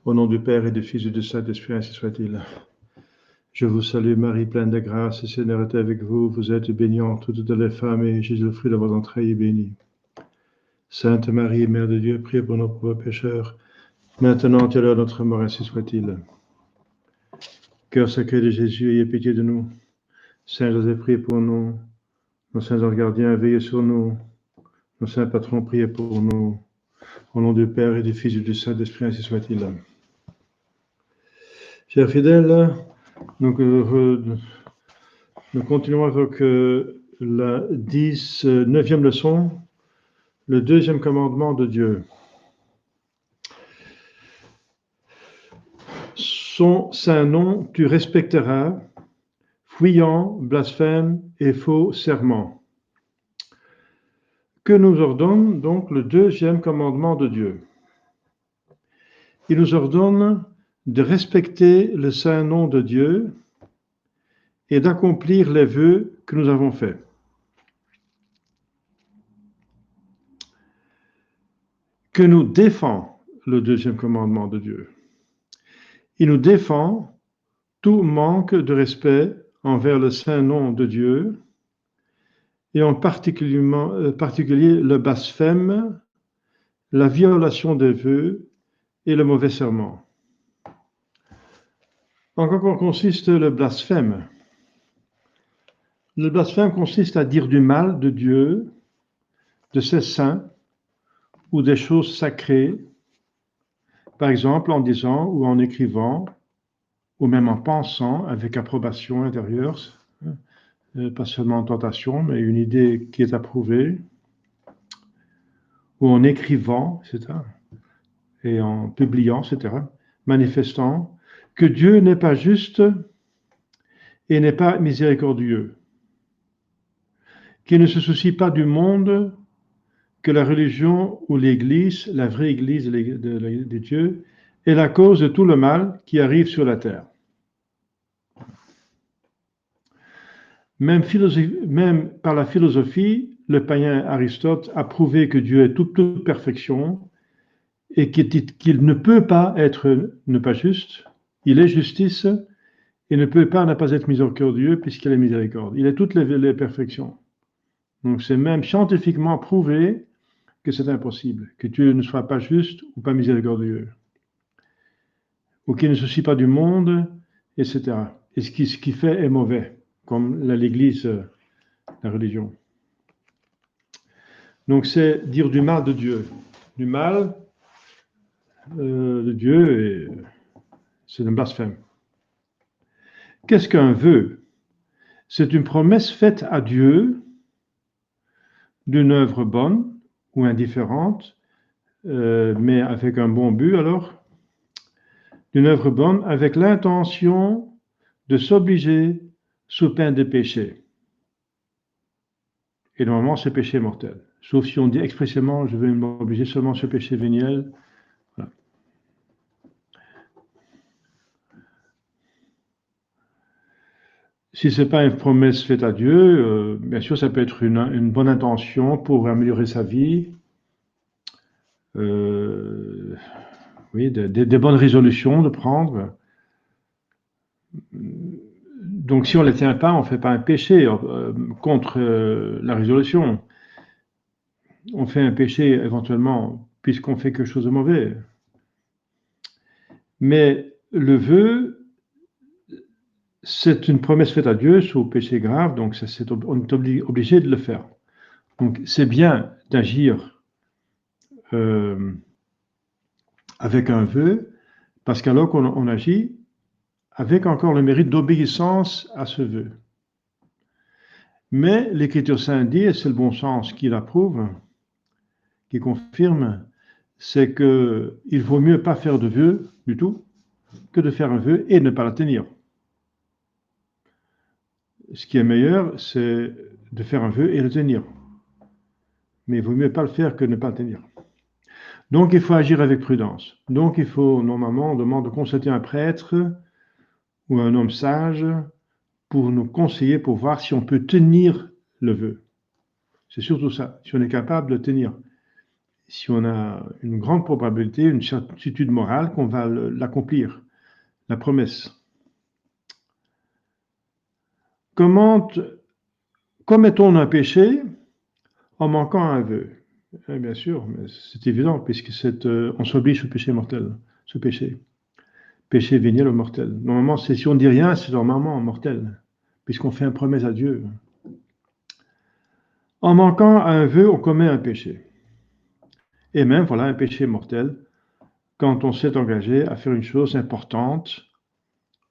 Au nom du Père et du Fils et du Saint-Esprit, ainsi soit-il. Je vous salue Marie, pleine de grâce, le Seigneur est avec vous. Vous êtes bénie entre toutes les femmes, et Jésus, le fruit de vos entrailles, est béni. Sainte Marie, Mère de Dieu, priez pour nos pauvres pécheurs, maintenant et à l'heure de notre mort, ainsi soit-il. Cœur sacré de Jésus, ayez pitié de nous. Saint Joseph, priez pour nous. Nos saints anges gardiens, veillez sur nous. Nos saints patrons, priez pour nous. Au nom du Père et du Fils et du Saint-Esprit, ainsi soit-il. Chers fidèles, donc, nous continuons avec la 19e leçon, le deuxième commandement de Dieu. Son saint nom tu respecteras, fuyant, blasphème et faux serment. Que nous ordonne donc le deuxième commandement de Dieu? Il nous ordonne de respecter le saint nom de Dieu et d'accomplir les vœux que nous avons faits. Que nous défend le deuxième commandement de Dieu? Il nous défend tout manque de respect envers le saint nom de Dieu et en particulier le blasphème, la violation des vœux et le mauvais serment. En quoi consiste le blasphème? Le blasphème consiste à dire du mal de Dieu, de ses saints ou des choses sacrées, par exemple en disant ou en écrivant ou même en pensant avec approbation intérieure, pas seulement en tentation, mais une idée qui est approuvée, ou en écrivant, etc., et en publiant, etc., manifestant que Dieu n'est pas juste et n'est pas miséricordieux, qu'il ne se soucie pas du monde, que la religion ou l'Église, la vraie Église de Dieu, est la cause de tout le mal qui arrive sur la terre. Même par la philosophie, le païen Aristote a prouvé que Dieu est toute perfection et qu'il ne peut pas être ne pas juste, il est justice et ne peut pas ne pas être miséricordieux puisqu'il est miséricorde. Il est toutes les perfections. Donc c'est même scientifiquement prouvé que c'est impossible, que Dieu ne soit pas juste ou pas miséricordieux, ou qu'il ne se soucie pas du monde, etc. Et ce qu'il fait est mauvais, comme l'Église, la religion. Donc c'est dire du mal de Dieu. Du mal de Dieu, et c'est un blasphème. Qu'est-ce qu'un vœu? C'est une promesse faite à Dieu d'une œuvre bonne ou indifférente, mais avec un bon but alors, d'une œuvre bonne avec l'intention de s'obliger sous peine de péché. Et normalement, c'est péché mortel. Sauf si on dit expressément, je vais m'obliger seulement sur péché véniel. Voilà. Si ce n'est pas une promesse faite à Dieu, bien sûr, ça peut être une bonne intention pour améliorer sa vie. Oui, des bonnes résolutions de prendre. Donc, si on ne les tient pas, on ne fait pas un péché contre la résolution. On fait un péché éventuellement puisqu'on fait quelque chose de mauvais. Mais le vœu, c'est une promesse faite à Dieu sous péché grave, donc on est obligé de le faire. Donc c'est bien d'agir avec un vœu, parce qu'alors qu'on agit avec encore le mérite d'obéissance à ce vœu. Mais l'Écriture sainte dit, et c'est le bon sens qui l'approuve, qui confirme, c'est qu'il vaut mieux pas faire de vœu du tout que de faire un vœu et ne pas la tenir. Ce qui est meilleur, c'est de faire un vœu et le tenir. Mais il vaut mieux pas le faire que ne pas le tenir. Donc il faut agir avec prudence. Donc il faut, normalement, on demande de consulter un prêtre ou un homme sage pour nous conseiller, pour voir si on peut tenir le vœu. C'est surtout ça, si on est capable de tenir. si on a une grande probabilité, une certitude morale qu'on va l'accomplir, la promesse. Comment commettons un péché en manquant un vœu? Bien sûr, mais c'est évident, puisque on s'oblige au péché mortel, ce péché. Péché véniel ou mortel. Normalement, si on ne dit rien, c'est normalement mortel, puisqu'on fait une promesse à Dieu. En manquant à un vœu, on commet un péché. Et même, voilà, un péché mortel, quand on s'est engagé à faire une chose importante,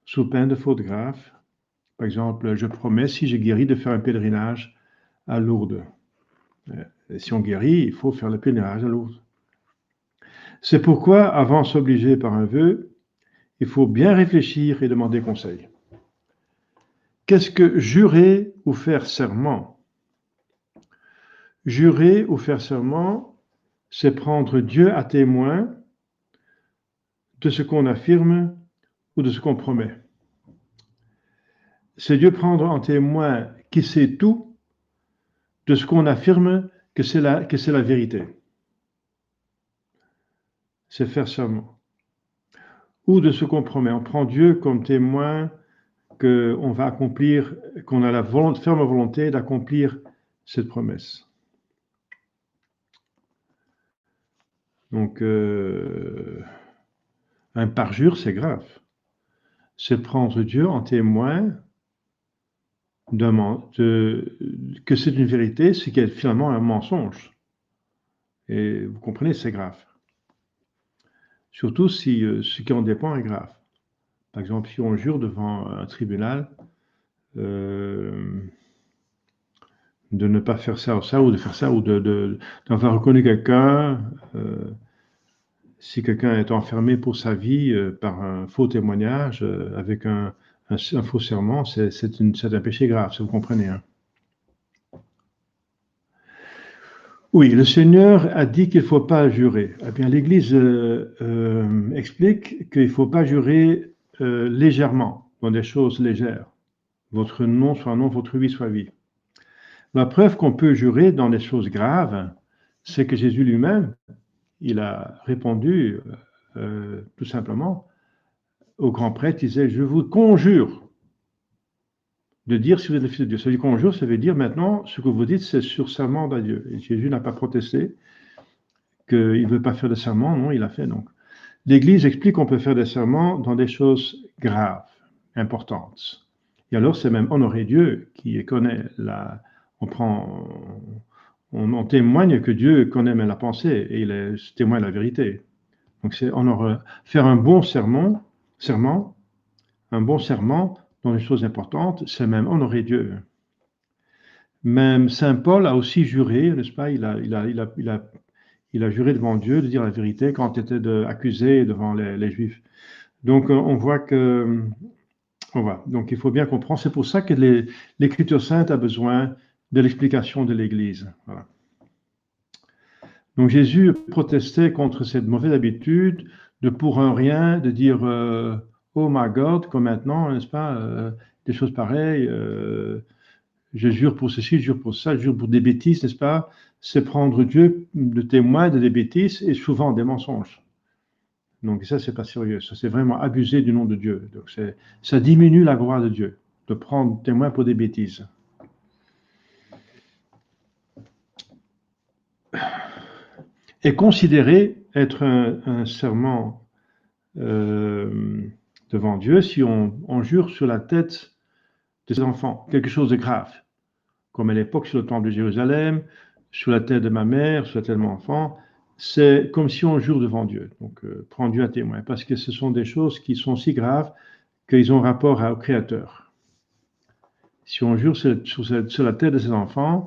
sous peine de faute grave. Par exemple, je promets, si j'ai guéri, de faire un pèlerinage à Lourdes. Et si on guérit, il faut faire le pèlerinage à Lourdes. C'est pourquoi, avant de s'obliger par un vœu, il faut bien réfléchir et demander conseil. Qu'est-ce que jurer ou faire serment? Jurer ou faire serment, c'est prendre Dieu à témoin de ce qu'on affirme ou de ce qu'on promet. C'est Dieu prendre en témoin qui sait tout de ce qu'on affirme que c'est la vérité. C'est faire serment. Ou de ce qu'on promet. On prend Dieu comme témoin qu'on va accomplir, qu'on a la ferme volonté d'accomplir cette promesse. Donc, un parjure, c'est grave. C'est prendre Dieu en témoin que c'est une vérité, ce qui est finalement un mensonge. Et vous comprenez, c'est grave. Surtout si ce qui en dépend est grave. Par exemple, si on jure devant un tribunal de ne pas faire ça ou ça, ou de faire ça, ou d'avoir reconnu quelqu'un, si quelqu'un est enfermé pour sa vie par un faux témoignage, avec un faux serment, c'est un péché grave, si vous comprenez. Hein. Oui, le Seigneur a dit qu'il ne faut pas jurer. Eh bien, l'Église explique qu'il ne faut pas jurer légèrement, dans des choses légères. Votre nom soit nom, votre oui soit oui. La preuve qu'on peut jurer dans des choses graves, c'est que Jésus lui-même, il a répondu tout simplement au grand prêtre, il disait, je vous conjure de dire si vous êtes le Fils de Dieu. Ça veut dire conjure, ça veut dire maintenant, ce que vous dites, c'est sur serment à Dieu. Et Jésus n'a pas protesté qu'il ne veut pas faire de serment, non, il a fait donc. L'Église explique qu'on peut faire des serments dans des choses graves, importantes. Et alors, c'est même honorer Dieu qui connaît on témoigne que Dieu connaît même la pensée et il témoigne la vérité. Donc, c'est faire un bon serment, un bon serment dans les choses importantes, c'est même honorer Dieu. Même Saint Paul a aussi juré, n'est-ce pas? Il a juré devant Dieu de dire la vérité quand il était accusé devant les Juifs. Donc, on voit que, donc il faut bien comprendre. C'est pour ça que l'Écriture sainte a besoin de l'explication de l'Église. Voilà. Donc, Jésus protestait contre cette mauvaise habitude de pour un rien, de dire oh my God, comme maintenant, n'est-ce pas, des choses pareilles. Je jure pour ceci, je jure pour ça, je jure pour des bêtises, n'est-ce pas? C'est prendre Dieu de témoin de des bêtises et souvent des mensonges. Donc ça, c'est pas sérieux. Ça, c'est vraiment abuser du nom de Dieu. Donc ça diminue la gloire de Dieu, de prendre témoin pour des bêtises. Et considérer être un serment devant Dieu si on jure sur la tête de ses enfants, quelque chose de grave, comme à l'époque sur le temple de Jérusalem, sur la tête de ma mère, sur la tête de mon enfant, c'est comme si on jure devant Dieu, donc prendre Dieu à témoin, parce que ce sont des choses qui sont si graves qu'ils ont rapport au Créateur. Si on jure sur la tête de ses enfants,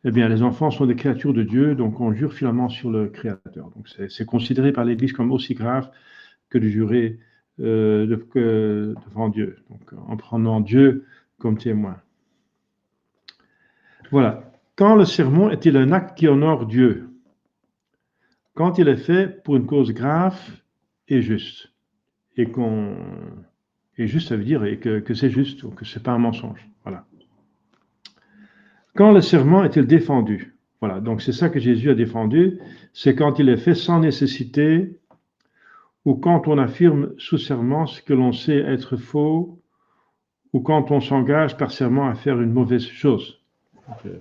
eh bien les enfants sont des créatures de Dieu, donc on jure finalement sur le Créateur. Donc c'est considéré par l'Église comme aussi grave que de jurer devant Dieu, donc en prenant Dieu comme témoin. Voilà. Quand le sermon est-il un acte qui honore Dieu? Quand il est fait pour une cause grave et juste. Et juste, ça veut dire que c'est juste, ou que ce n'est pas un mensonge. Voilà. Quand le serment est-il défendu? Voilà, donc c'est ça que Jésus a défendu, c'est quand il est fait sans nécessité ou quand on affirme sous serment ce que l'on sait être faux ou quand on s'engage par serment à faire une mauvaise chose. Donc,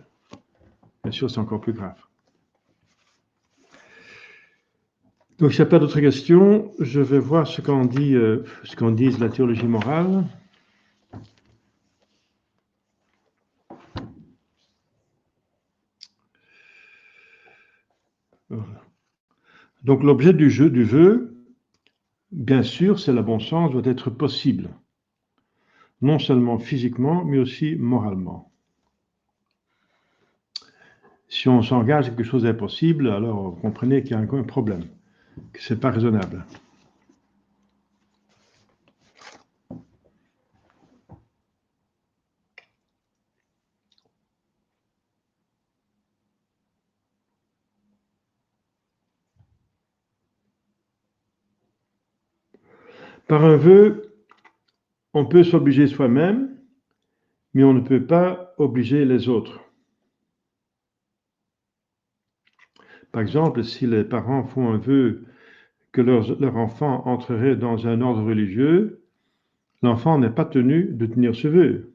bien sûr, c'est encore plus grave. Donc, s'il n'y a pas d'autres questions, je vais voir ce qu'en dit, disent la théologie morale. Voilà. Donc, l'objet du vœu, bien sûr, c'est le bon sens, doit être possible. Non seulement physiquement, mais aussi moralement. Si on s'engage à quelque chose d'impossible, alors vous comprenez qu'il y a un problème, que ce n'est pas raisonnable. Par un vœu, on peut s'obliger soi-même, mais on ne peut pas obliger les autres. Par exemple, si les parents font un vœu que leur enfant entrerait dans un ordre religieux, l'enfant n'est pas tenu de tenir ce vœu.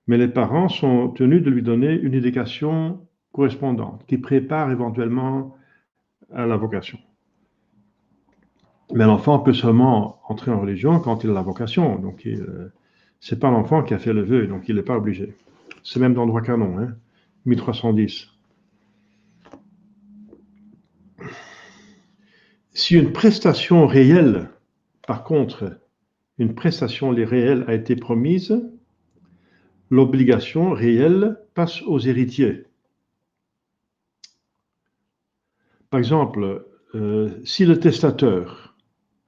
Mais les parents sont tenus de lui donner une éducation correspondante, qui prépare éventuellement à la vocation. Mais l'enfant peut seulement entrer en religion quand il a la vocation. Donc, ce n'est pas l'enfant qui a fait le vœu, donc il n'est pas obligé. C'est même dans le droit canon, 1310. Si une prestation réelle, par contre, une prestation réelle a été promise, l'obligation réelle passe aux héritiers. Par exemple, si le testateur,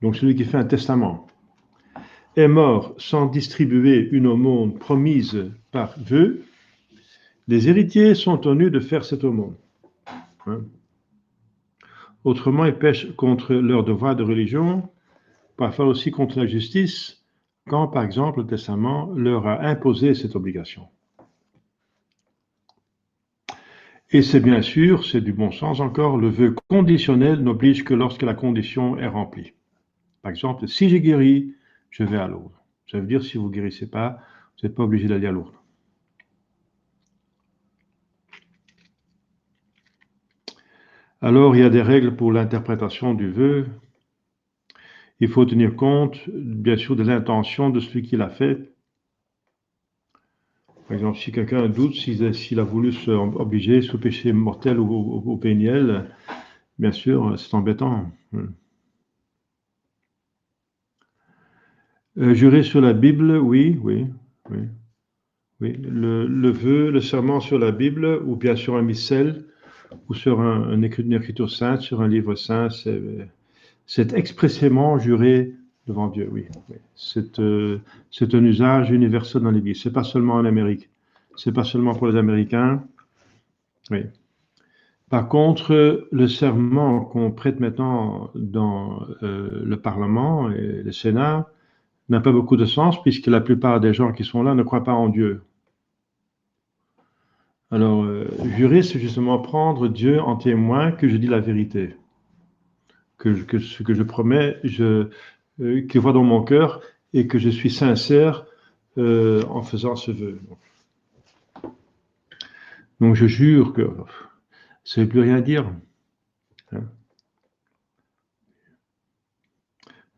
donc celui qui fait un testament, est mort sans distribuer une aumône promise par vœu, les héritiers sont tenus de faire cette aumône. Autrement, ils pêchent contre leur devoir de religion, parfois aussi contre la justice, quand, par exemple, le testament leur a imposé cette obligation. Et c'est bien sûr, c'est du bon sens encore, le vœu conditionnel n'oblige que lorsque la condition est remplie. Par exemple, si j'ai guéri, je vais à Lourdes. Ça veut dire, si vous ne guérissez pas, vous n'êtes pas obligé d'aller à Lourdes. Alors, il y a des règles pour l'interprétation du vœu. Il faut tenir compte, bien sûr, de l'intention de celui qui l'a fait. Par exemple, si quelqu'un doute s'il a voulu se obliger sous péché mortel ou péniel, bien sûr, c'est embêtant. Jurer sur la Bible, oui. Le vœu, le serment sur la Bible, ou bien sur un missel, ou sur une écriture sainte, sur un livre saint, c'est expressément juré devant Dieu, oui. C'est un usage universel dans l'Église. C'est pas seulement en Amérique. C'est pas seulement pour les Américains. Oui. Par contre, le serment qu'on prête maintenant dans le Parlement et le Sénat n'a pas beaucoup de sens puisque la plupart des gens qui sont là ne croient pas en Dieu. Alors, jurer, c'est justement prendre Dieu en témoin que je dis la vérité, que ce que je promets, qu'il voit dans mon cœur et que je suis sincère en faisant ce vœu. Donc, je jure que ça ne veut plus rien dire.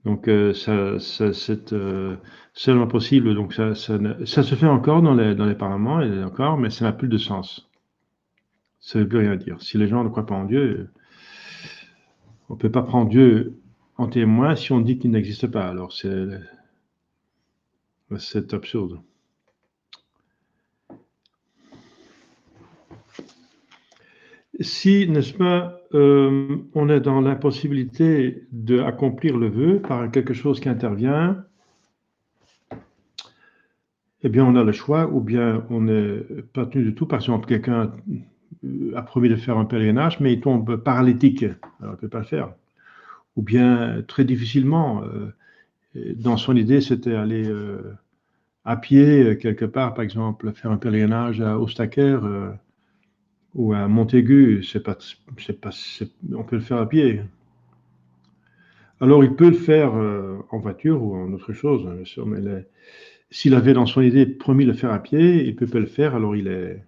Donc, c'est seulement possible. Donc, ça se fait encore dans les parlements, mais ça n'a plus de sens. Ça ne veut plus rien dire. Si les gens ne croient pas en Dieu, on ne peut pas prendre Dieu en témoin si on dit qu'il n'existe pas. Alors, c'est absurde. Si, n'est-ce pas, on est dans l'impossibilité d'accomplir le vœu par quelque chose qui intervient, eh bien, on a le choix, ou bien on n'est pas tenu du tout. Par exemple, quelqu'un a promis de faire un pèlerinage, mais il tombe paralytique, alors il ne peut pas le faire. Ou bien, très difficilement, dans son idée, c'était aller à pied, quelque part, par exemple, faire un pèlerinage à Ostaker, ou à Montaigu, on peut le faire à pied. Alors il peut le faire en voiture ou en autre chose, bien sûr, mais s'il avait dans son idée promis de le faire à pied, il peut pas le faire, alors il est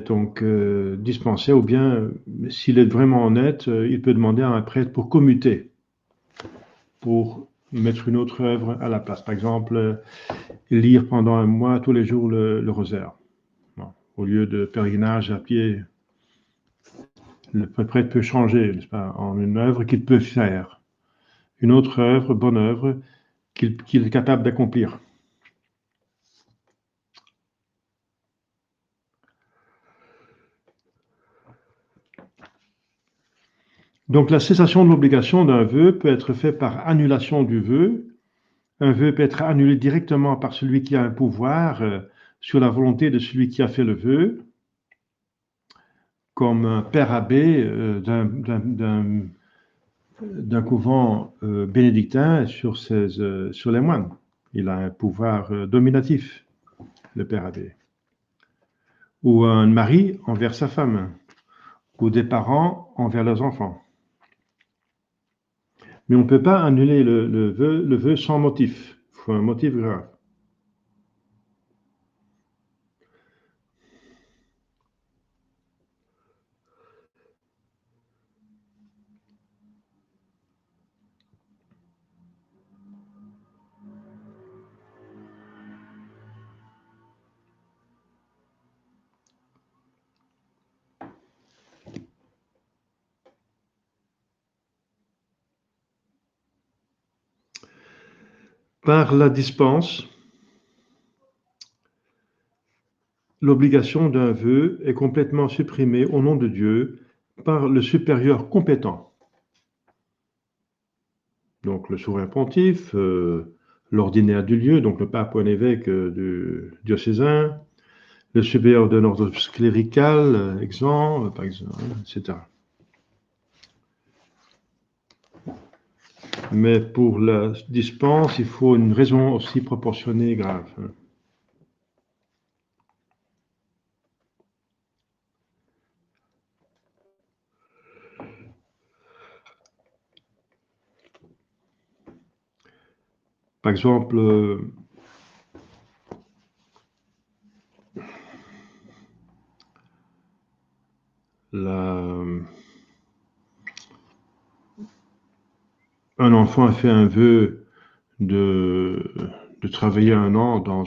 donc dispensé, ou bien s'il est vraiment honnête, il peut demander à un prêtre pour commuter, pour mettre une autre œuvre à la place. Par exemple, lire pendant un mois tous les jours le rosaire. Bon, au lieu de pèlerinage à pied, le prêtre peut changer, n'est-ce pas, en une œuvre qu'il peut faire, une autre œuvre, bonne œuvre, qu'il est capable d'accomplir. Donc la cessation de l'obligation d'un vœu peut être faite par annulation du vœu. Un vœu peut être annulé directement par celui qui a un pouvoir sur la volonté de celui qui a fait le vœu, comme un père abbé d'un couvent bénédictin sur les moines. Il a un pouvoir dominatif, le père abbé. Ou un mari envers sa femme, ou des parents envers leurs enfants. Mais on ne peut pas annuler le vœu sans motif. Il faut un motif grave. Par la dispense, l'obligation d'un vœu est complètement supprimée au nom de Dieu par le supérieur compétent. Donc le souverain pontife, l'ordinaire du lieu, donc le pape ou un évêque du diocésain, le supérieur d'un ordre clérical, exempt, par exemple, etc. Mais pour la dispense, il faut une raison aussi proportionnée et grave. Par exemple, un enfant a fait un vœu de travailler un an dans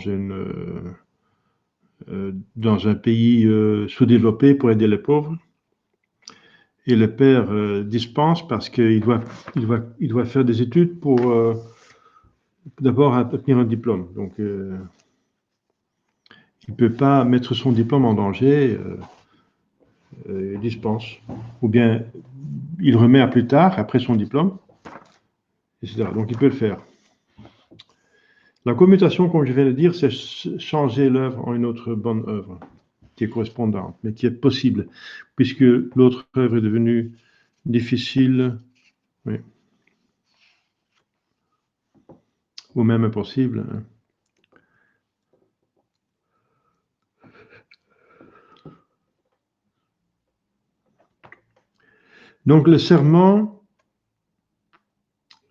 un pays sous-développé pour aider les pauvres. Et le père dispense parce qu'il doit faire des études pour d'abord obtenir un diplôme. Donc, il ne peut pas mettre son diplôme en danger, il dispense. Ou bien, il remet à plus tard, après son diplôme, etc. Donc, il peut le faire. La commutation, comme je viens de dire, c'est changer l'œuvre en une autre bonne œuvre, qui est correspondante, mais qui est possible, puisque l'autre œuvre est devenue difficile, oui, ou même impossible. Donc le serment,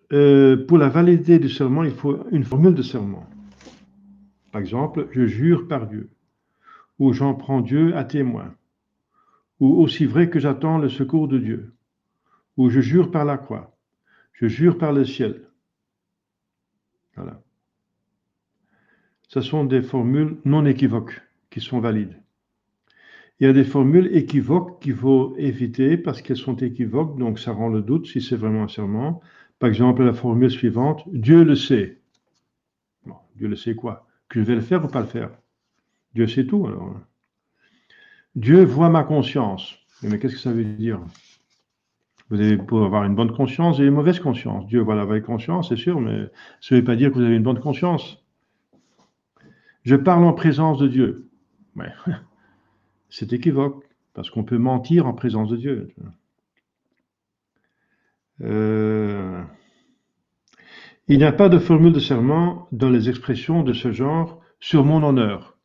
pour la validité du serment, il faut une formule de serment. Par exemple, je jure par Dieu, ou j'en prends Dieu à témoin, ou aussi vrai que j'attends le secours de Dieu, ou je jure par la croix, je jure par le ciel. Voilà. Ce sont des formules non équivoques qui sont valides. Il y a des formules équivoques qu'il faut éviter parce qu'elles sont équivoques, donc ça rend le doute si c'est vraiment un serment. Par exemple, la formule suivante, Dieu le sait. Bon, Dieu le sait quoi? Que je vais le faire ou pas le faire? Dieu sait tout alors. Dieu voit ma conscience. Mais qu'est-ce que ça veut dire? Vous avez pour avoir une bonne conscience et une mauvaise conscience. Dieu voit la vraie conscience, c'est sûr, mais ça ne veut pas dire que vous avez une bonne conscience. Je parle en présence de Dieu. Ouais. C'est équivoque, parce qu'on peut mentir en présence de Dieu. Il n'y a pas de formule de serment dans les expressions de ce genre sur mon honneur.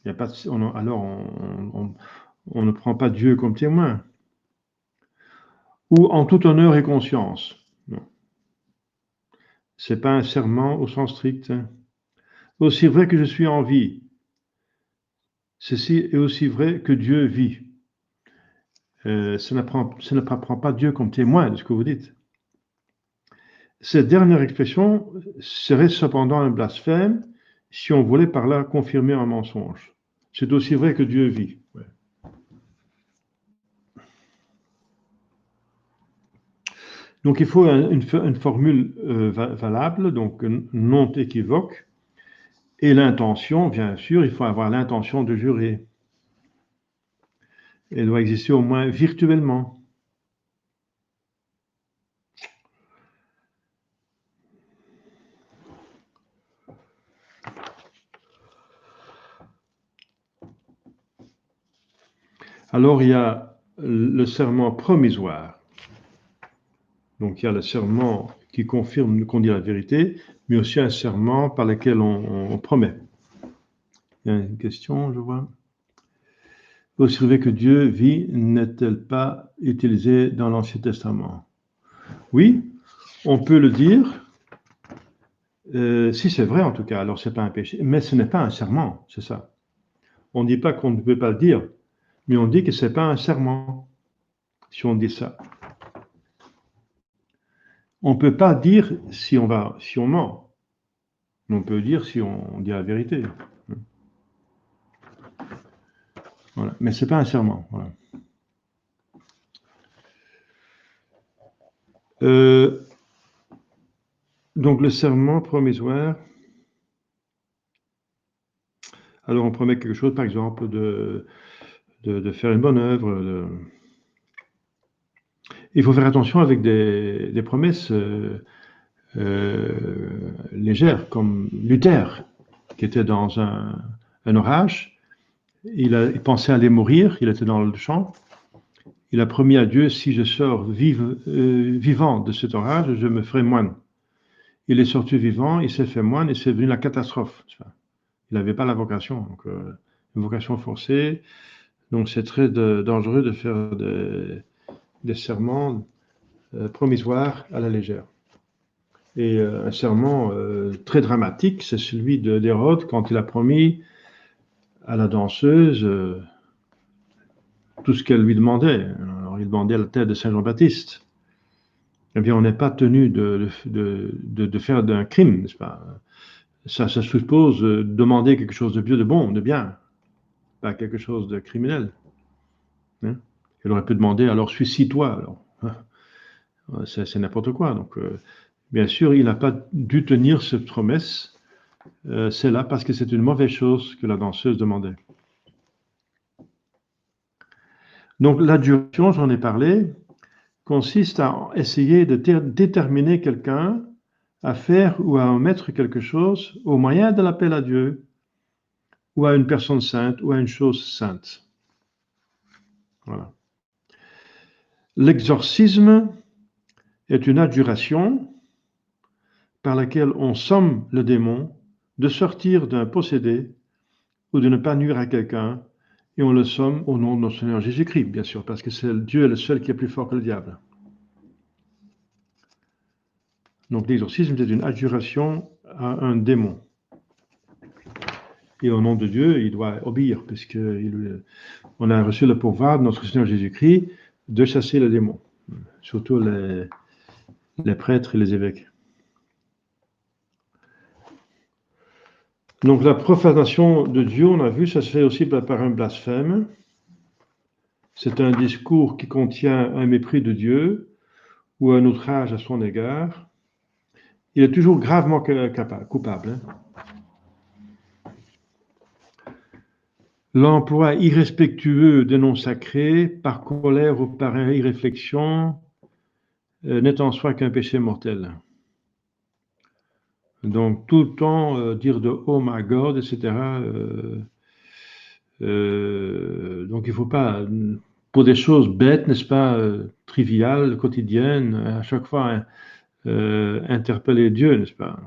Il y a pas alors on ne prend pas Dieu comme témoin. Ou en tout honneur et conscience. Non. C'est pas un serment au sens strict. Aussi vrai que je suis en vie, ceci est aussi vrai que Dieu vit. Ça ne prend pas Dieu comme témoin de ce que vous dites. Cette dernière expression serait cependant un blasphème si on voulait par là confirmer un mensonge. C'est aussi vrai que Dieu vit. Ouais. Donc il faut une formule valable, donc non équivoque, et l'intention, bien sûr, il faut avoir l'intention de jurer. Elle doit exister au moins virtuellement. Alors il y a le serment promisoire. Donc il y a le serment qui confirme qu'on dit la vérité, mais aussi un serment par lequel on promet. Il y a une question, je vois. Observez que Dieu vit n'est-elle pas utilisée dans l'Ancien Testament? Oui, on peut le dire, si c'est vrai en tout cas, alors c'est pas un péché, mais ce n'est pas un serment, c'est ça. On ne dit pas qu'on ne peut pas le dire, mais on dit que ce n'est pas un serment, si on dit ça. On ne peut pas dire si on ment, mais on peut dire si on dit la vérité. Voilà. Mais ce n'est pas un serment. Voilà. Donc le serment promisoire, alors on promet quelque chose, par exemple, de faire une bonne œuvre. Il faut faire attention avec des promesses légères, comme Luther, qui était dans un orage. Il pensait aller mourir, il était dans le champ. Il a promis à Dieu, si je sors vivant de cet orage, je me ferai moine. Il est sorti vivant, il s'est fait moine et c'est devenu la catastrophe. Il n'avait pas la vocation, donc une vocation forcée. Donc c'est très dangereux de faire des serments promisoires à la légère. Et un serment très dramatique, c'est celui d'Hérode quand il a promis à la danseuse tout ce qu'elle lui demandait. Alors il demandait la tête de Saint Jean-Baptiste. Eh bien, on n'est pas tenu de faire d'un crime, n'est-ce pas? Ça suppose demander quelque chose de bon, de bien, pas quelque chose de criminel. Hein? Il aurait pu demander, alors suicide-toi. Alors, c'est n'importe quoi. Donc, bien sûr, il n'a pas dû tenir cette promesse. C'est là parce que c'est une mauvaise chose que la danseuse demandait. Donc, l'adjuration, j'en ai parlé, consiste à essayer de déterminer quelqu'un à faire ou à omettre quelque chose au moyen de l'appel à Dieu, ou à une personne sainte, ou à une chose sainte. Voilà. L'exorcisme est une adjuration par laquelle on somme le démon de sortir d'un possédé ou de ne pas nuire à quelqu'un, et on le somme au nom de notre Seigneur Jésus-Christ, bien sûr, parce que Dieu est le seul qui est plus fort que le diable. Donc l'exorcisme est une adjuration à un démon. Et au nom de Dieu, il doit obéir, puisqu'on a reçu le pouvoir de notre Seigneur Jésus-Christ de chasser le démon, surtout les prêtres et les évêques. Donc la profanation de Dieu, on a vu, ça se fait aussi par un blasphème. C'est un discours qui contient un mépris de Dieu ou un outrage à son égard. Il est toujours gravement coupable. L'emploi irrespectueux des noms sacrés, par colère ou par irréflexion, n'est en soi qu'un péché mortel. Donc tout le temps dire de oh my God, etc. Donc il ne faut pas, pour des choses bêtes, n'est-ce pas, triviales, quotidiennes, à chaque fois interpeller Dieu, n'est-ce pas?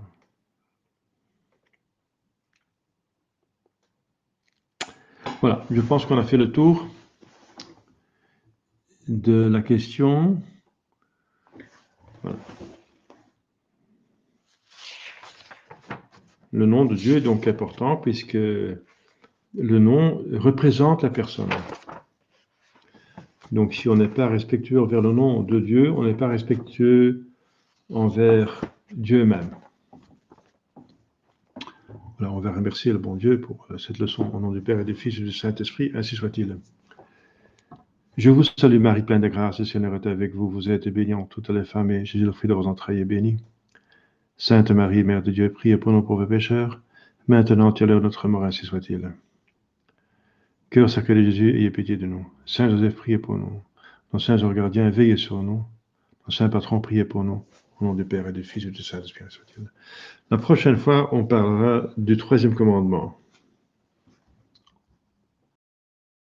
Voilà, je pense qu'on a fait le tour de la question. Voilà. Le nom de Dieu est donc important puisque le nom représente la personne. Donc si on n'est pas respectueux envers le nom de Dieu, on n'est pas respectueux envers Dieu même. Alors on va remercier le bon Dieu pour cette leçon au nom du Père et du Fils et du Saint-Esprit, ainsi soit-il. Je vous salue Marie, pleine de grâce, le Seigneur est avec vous. Vous êtes bénie entre toutes les femmes et Jésus, le fruit de vos entrailles, est béni. Sainte Marie, Mère de Dieu, priez pour nos pauvres pécheurs, maintenant et à l'heure de notre mort, ainsi soit-il. Cœur sacré de Jésus, ayez pitié de nous. Saint Joseph, priez pour nous. Nos saints anges gardiens, veillez sur nous. Nos saints patrons, priez pour nous. Au nom du Père et du Fils et du Saint-Esprit, soit-il. La prochaine fois, on parlera du 3e commandement.